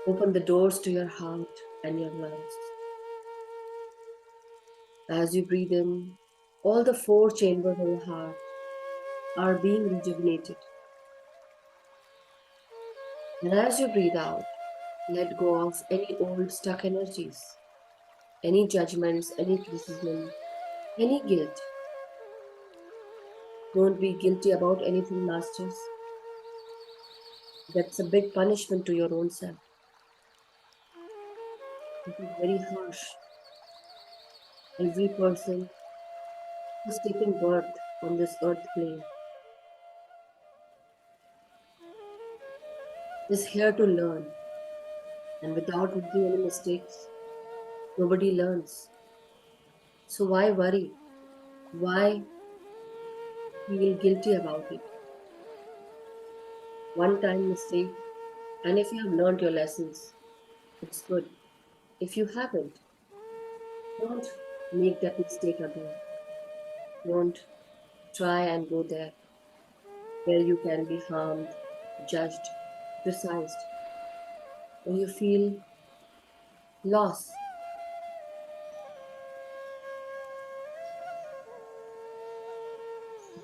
Open the doors to your heart and your lungs. As you breathe in, all the four chambers of the heart are being rejuvenated. And as you breathe out, let go of any old stuck energies, any judgments, any criticism, any guilt. Don't be guilty about anything, masters. That's a big punishment to your own self. It is very harsh. Every person who's taken birth on this earth plane is here to learn. And without making any mistakes, nobody learns. So why worry? Why feel guilty about it? One time mistake, and if you have learned your lessons, it's good. If you haven't, don't make that mistake again. Don't try and go there where you can be harmed, judged, criticized, or you feel loss.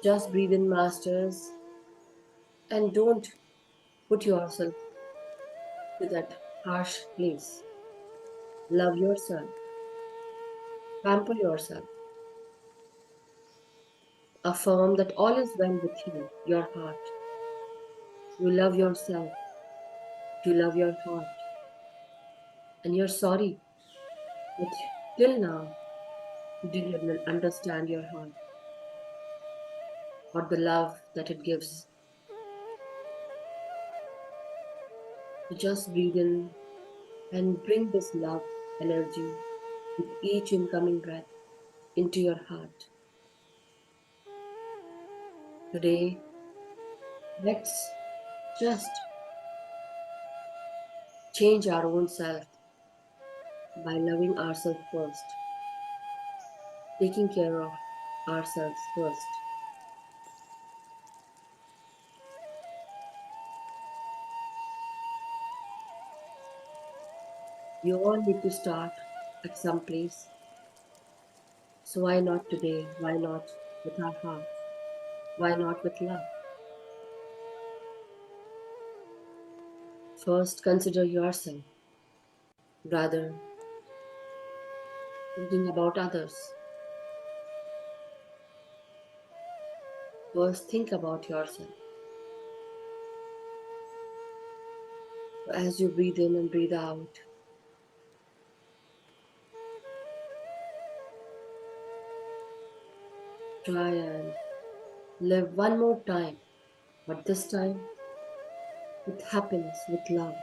Just breathe in, masters, and don't put yourself to that harsh place. Love yourself, pamper yourself, affirm that all is well with you, your heart. You love yourself, you love your heart, and you're sorry that till now you didn't understand your heart or the love that it gives. So just breathe in and bring this love energy with each incoming breath into your heart. Today, let's just change our own self by loving ourselves first, taking care of ourselves first. We all need to start at some place. So why not today? Why not with our heart? Why not with love? First, consider yourself rather thinking about others. First, think about yourself. As you breathe in and breathe out, try and live one more time, but this time with happiness, with love,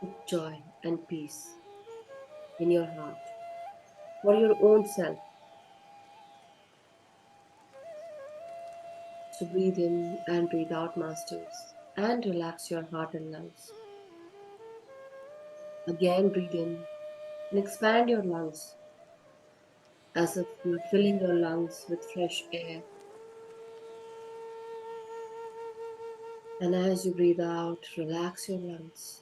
with joy and peace in your heart for your own self. So breathe in and breathe out, masters, and relax your heart and lungs. Again, breathe in and expand your lungs as if you're filling your lungs with fresh air. And as you breathe out, relax your lungs.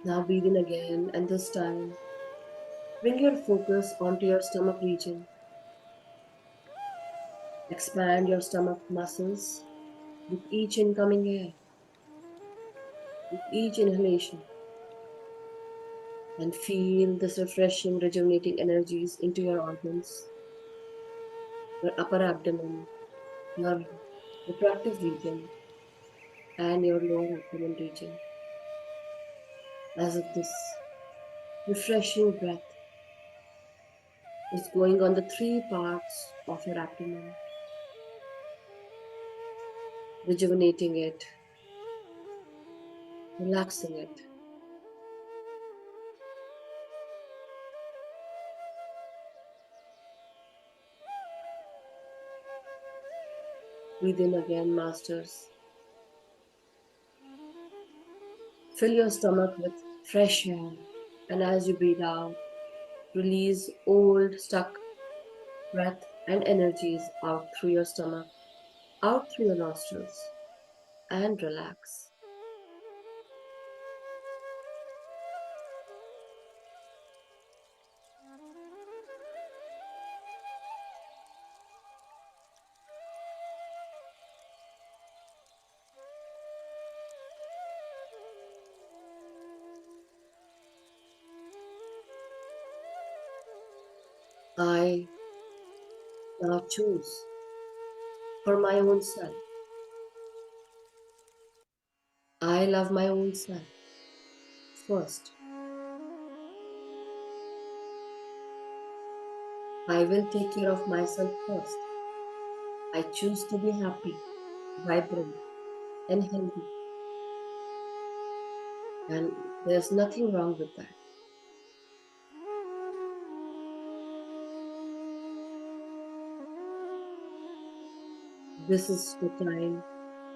Now breathe in again, and this time bring your focus onto your stomach region. Expand your stomach muscles with each incoming air, with each inhalation, and feel this refreshing, rejuvenating energies into your organs, your upper abdomen, your reproductive region, and your lower abdomen region. As if this refreshing breath is going on the three parts of your abdomen, rejuvenating it, relaxing it. Breathe in again, masters. Fill your stomach with fresh air, And as you breathe out, release old, stuck breath and energies out through your stomach, out through your nostrils, and relax. I now choose for my own self. I love my own self first. I will take care of myself first. I choose to be happy, vibrant, and healthy. And there's nothing wrong with that. This is the time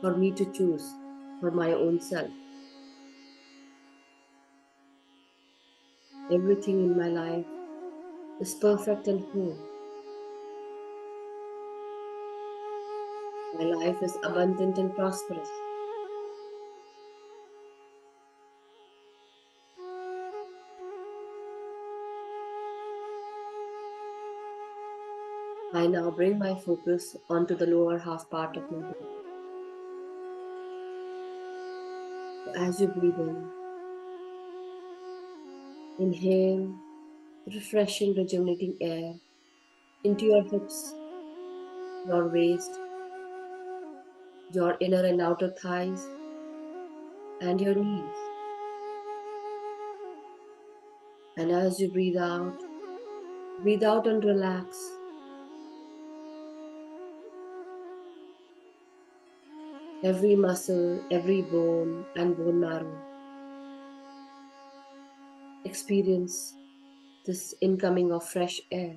for me to choose for my own self. Everything in my life is perfect and whole. My life is abundant and prosperous. I now bring my focus onto the lower half part of my body. As you breathe in, inhale refreshing, rejuvenating air into your hips, your waist, your inner and outer thighs, and your knees. And as you breathe out and relax. Every muscle, every bone, and bone marrow experience this incoming of fresh air.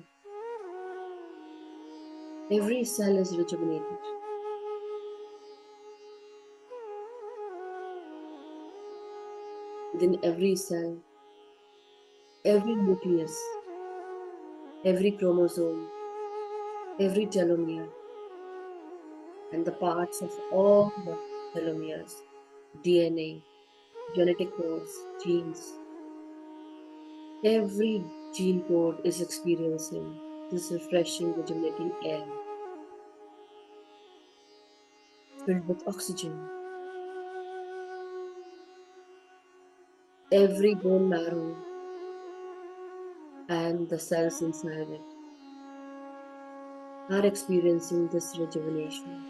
Every cell is rejuvenated. Within every cell, every nucleus, every chromosome, every telomere, and the parts of all the telomeres, DNA, genetic codes, genes, every gene code is experiencing this refreshing, rejuvenating air filled with oxygen. Every bone marrow and the cells inside it are experiencing this rejuvenation.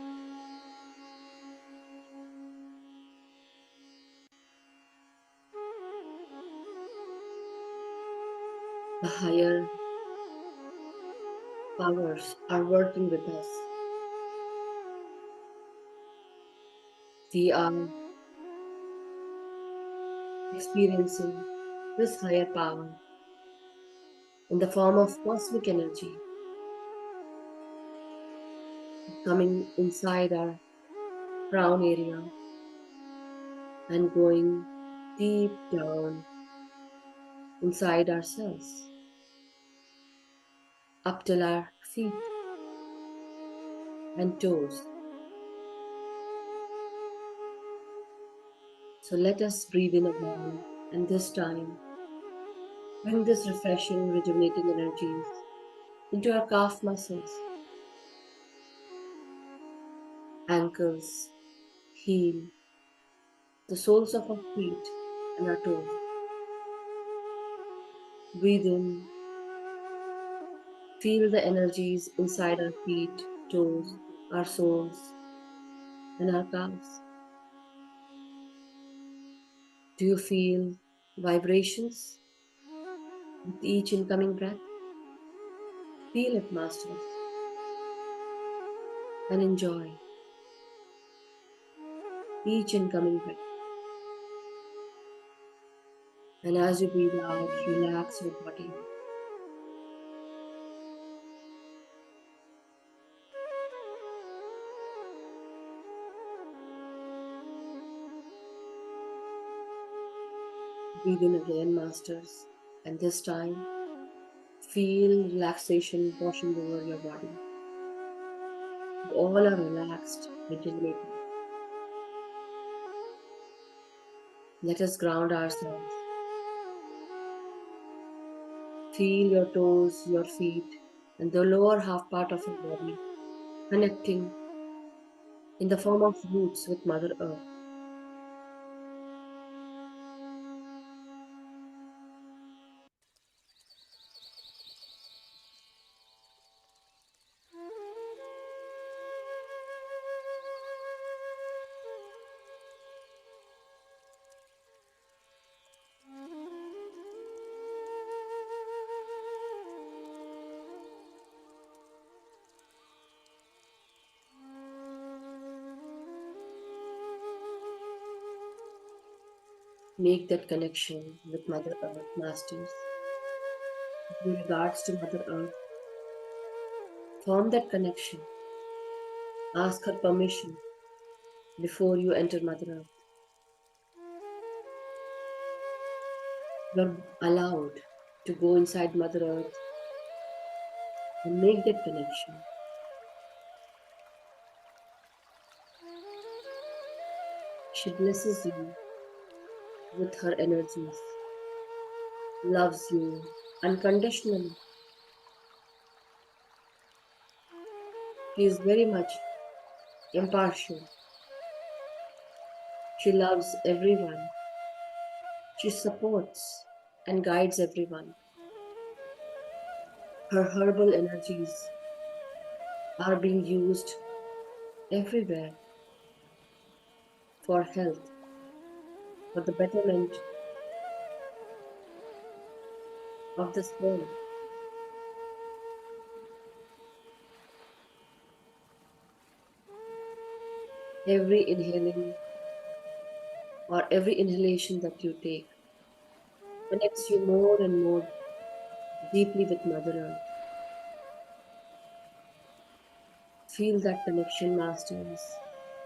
The higher powers are working with us. We are experiencing this higher power in the form of cosmic energy coming inside our crown area and going deep down inside ourselves, up till our feet and toes. So let us breathe in again, and this time bring this refreshing, rejuvenating energies into our calf muscles, ankles, heel, the soles of our feet and our toes. Breathe in, feel the energies inside our feet, toes, our soles, and our calves. Do you feel vibrations with each incoming breath? Feel it, masters, and enjoy each incoming breath. And as you breathe out, relax your body. Breathe in again, masters. And this time, feel relaxation washing over your body. All are relaxed, rejuvenated. Let us ground ourselves. Feel your toes, your feet, and the lower half part of your body connecting in the form of roots with Mother Earth. Make that connection with Mother Earth, Masters. With regards to Mother Earth, form that connection. Ask her permission before you enter Mother Earth. You're allowed to go inside Mother Earth and make that connection. She blesses you with her energies, loves you unconditionally. She is very much impartial. She loves everyone. She supports and guides everyone. Her herbal energies are being used everywhere for health, for the betterment of this world. Every inhaling or every inhalation that you take connects you more and more deeply with Mother Earth. Feel that connection, Masters,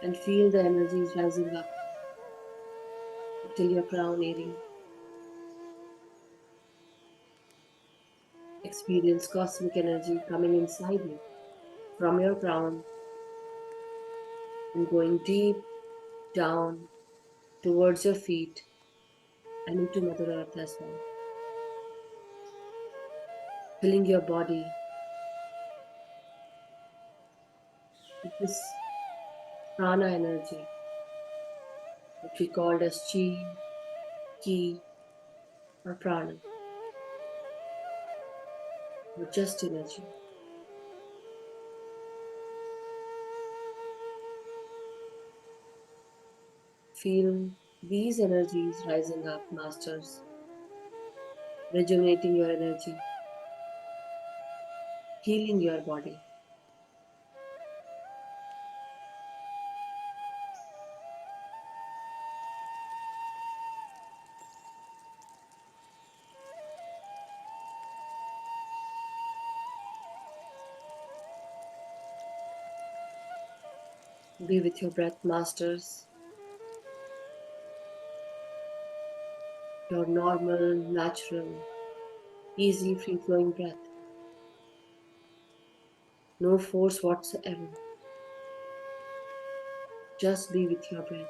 and feel the energies rising up till your crown area. Experience cosmic energy coming inside you from your crown and going deep down towards your feet and into Mother Earth as well. Filling your body with this prana energy, which we called as chi, ki, or prana, or just energy. Feel these energies rising up, Masters, rejuvenating your energy, healing your body. Be with your breath, Masters. Your normal, natural, easy, free flowing breath. No force whatsoever. Just be with your breath.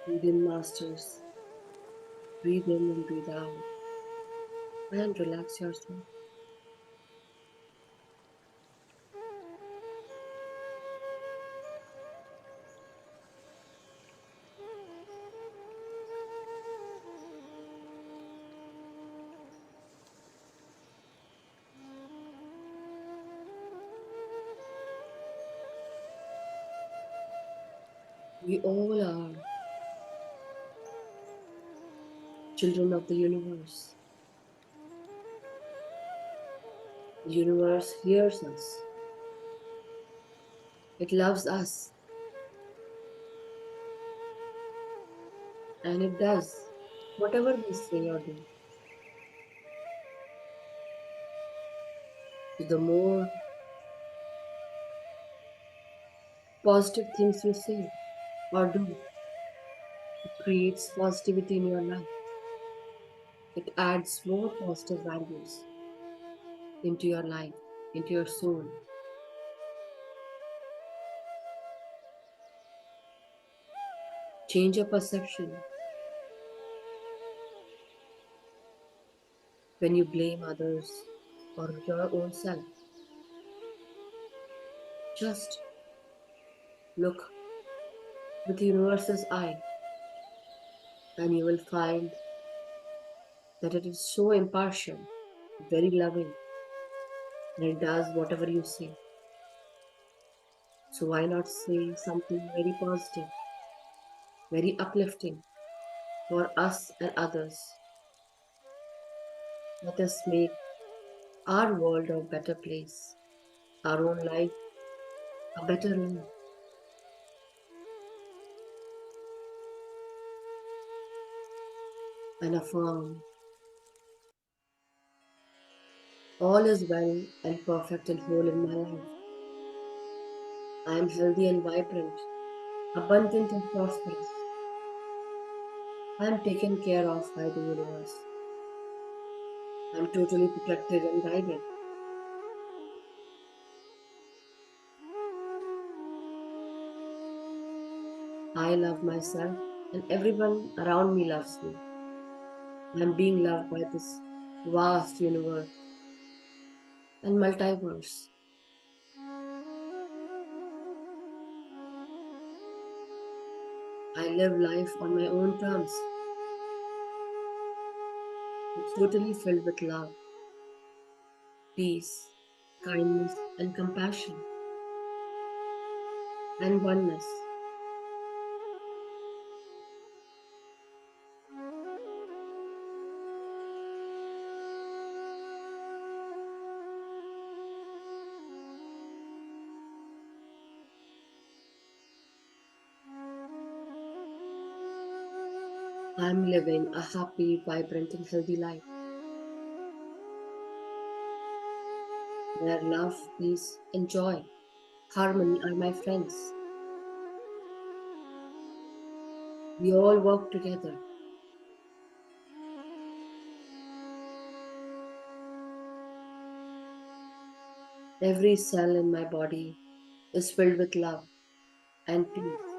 Breathe in, Masters. Breathe in and breathe out. And relax yourself. We all are children of the universe. The universe hears us. It loves us. And it does whatever we say or do. So the more positive things you say or do, it creates positivity in your life. It adds more positive values into your life, into your soul. Change your perception. When you blame others or your own self, just look with the universe's eye and you will find that it is so impartial, very loving, and it does whatever you say. So why not say something very positive, very uplifting for us and others? Let us make our world a better place, our own life a better life. And affirm all is well and perfect and whole in my life. I am healthy and vibrant, abundant and prosperous. I am taken care of by the universe. I am totally protected and guided. I love myself and everyone around me loves me. I am being loved by this vast universe and multiverse. I live life on my own terms. It's totally filled with love, peace, kindness, and compassion, and oneness. I'm living a happy, vibrant, and healthy life where love, peace, and joy, harmony are my friends. We all work together. Every cell in my body is filled with love and peace.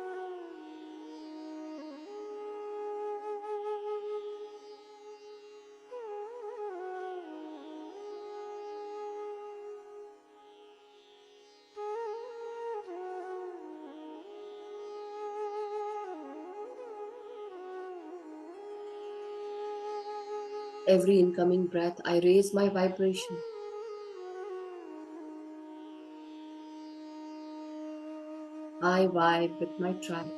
Every incoming breath, I raise my vibration. I vibe with my tribe.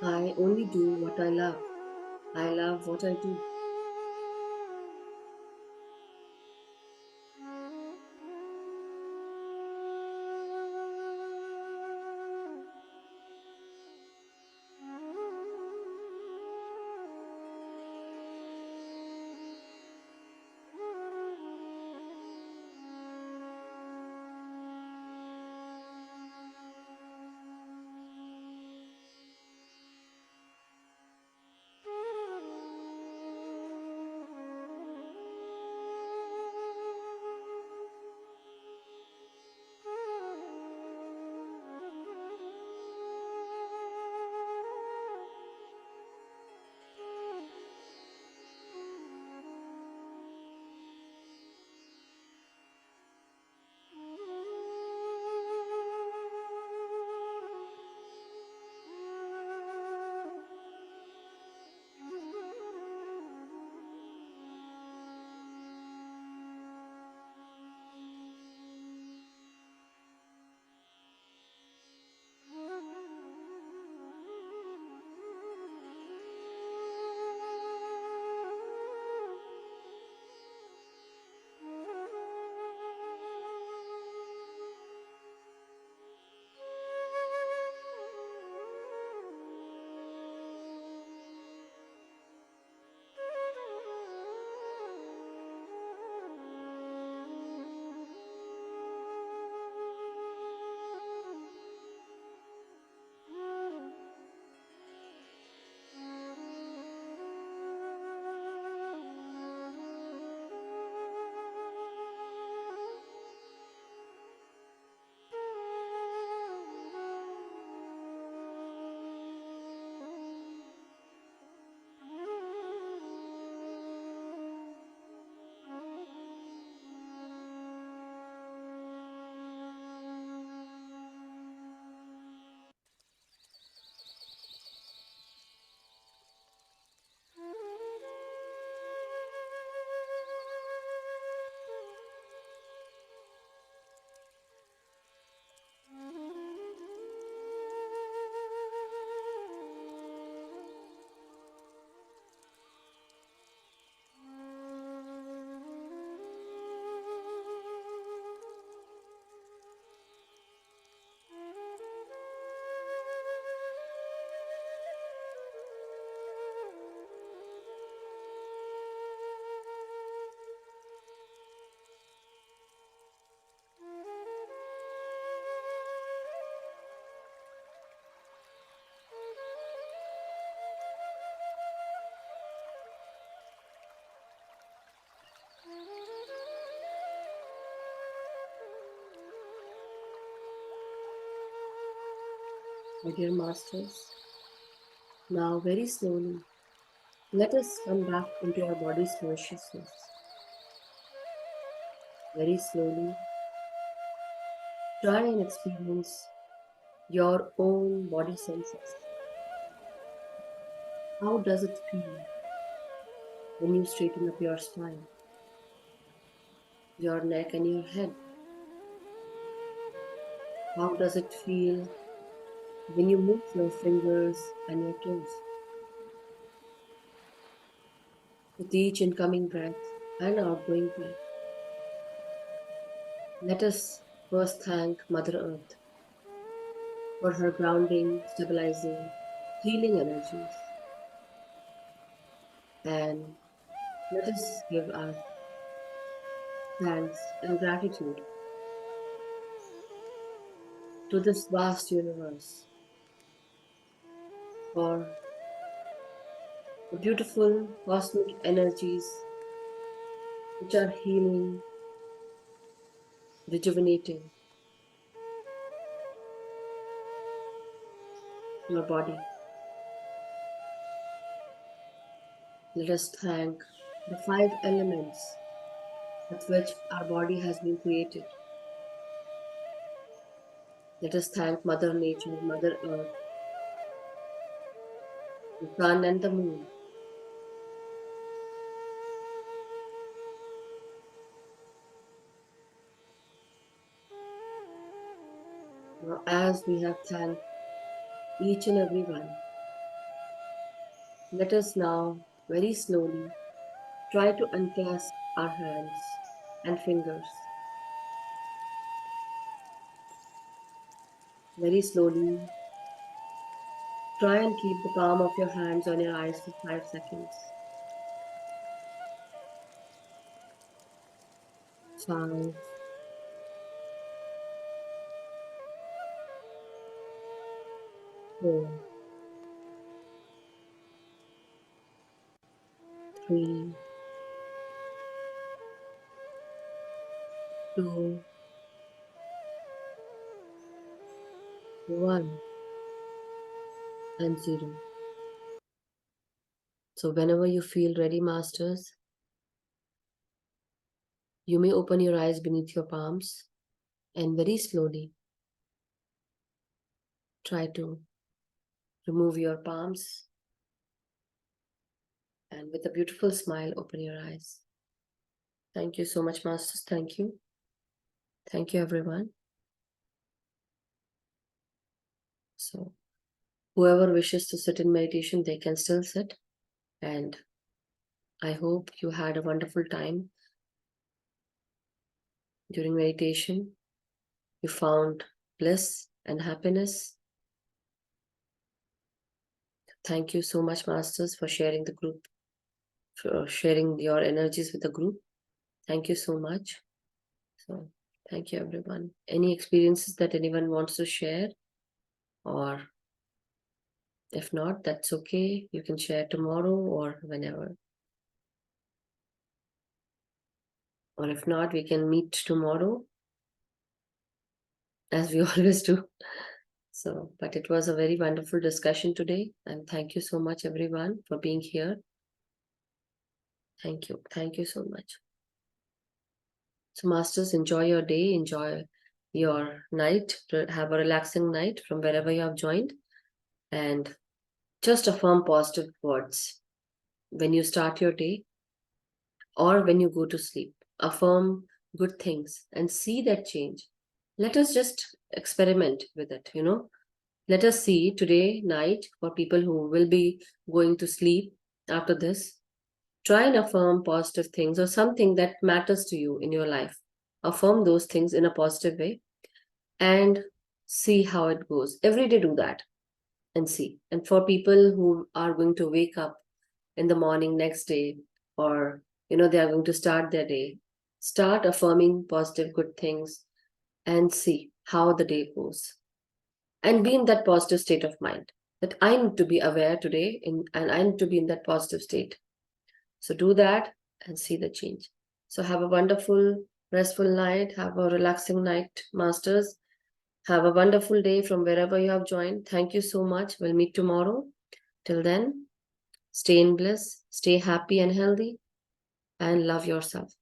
I only do what I love. I love what I do. My dear masters, now very slowly, let us come back into our body's consciousness. Very slowly, try and experience your own body senses. How does it feel when you straighten up your spine, your neck and your head? How does it feel when you move your fingers and your toes? With each incoming breath and outgoing breath, let us first thank Mother Earth for her grounding, stabilizing, healing energies. And let us give our thanks and gratitude to this vast universe for the beautiful cosmic energies which are healing, rejuvenating your body. Let us thank the five elements with which our body has been created. Let us thank Mother Nature, Mother Earth, the sun and the moon. Now, as we have thanked each and every one, let us now very slowly try to unclasp our hands and fingers. Very slowly, try and keep the palm of your hands on your eyes for 5 seconds. 5, 4, 3, 2, 1, and 0. So whenever you feel ready, masters, you may open your eyes beneath your palms and very slowly try to remove your palms and with a beautiful smile open your eyes. Thank you so much, masters. Thank you. Thank you, everyone. So whoever wishes to sit in meditation, they can still sit. And I hope you had a wonderful time during meditation. You found bliss and happiness. Thank you so much, masters, for sharing the group, for sharing your energies with the group. Thank you so much. So thank you, everyone. Any experiences that anyone wants to share? Or if not, that's okay. You can share tomorrow or whenever. Or if not, we can meet tomorrow as we always do. So, but it was a very wonderful discussion today. And thank you so much, everyone, for being here. Thank you. Thank you so much. So, masters, enjoy your day. Enjoy your night. Have a relaxing night from wherever you have joined. And just affirm positive words when you start your day or when you go to sleep. Affirm good things and see that change. Let us just experiment with it, Let us see today night for people who will be going to sleep after this. Try and affirm positive things or something that matters to you in your life. Affirm those things in a positive way and see how it goes. Every day do that and see. And for people who are going to wake up in the morning next day or they are going to start their day, start affirming positive good things and see how the day goes. And be in that positive state of mind that I need to be aware today and I need to be in that positive state. So do that and see the change. So have a wonderful, restful night. Have a relaxing night, masters. Have a wonderful day from wherever you have joined. Thank you so much. We'll meet tomorrow. Till then, stay in bliss, stay happy and healthy, and love yourself.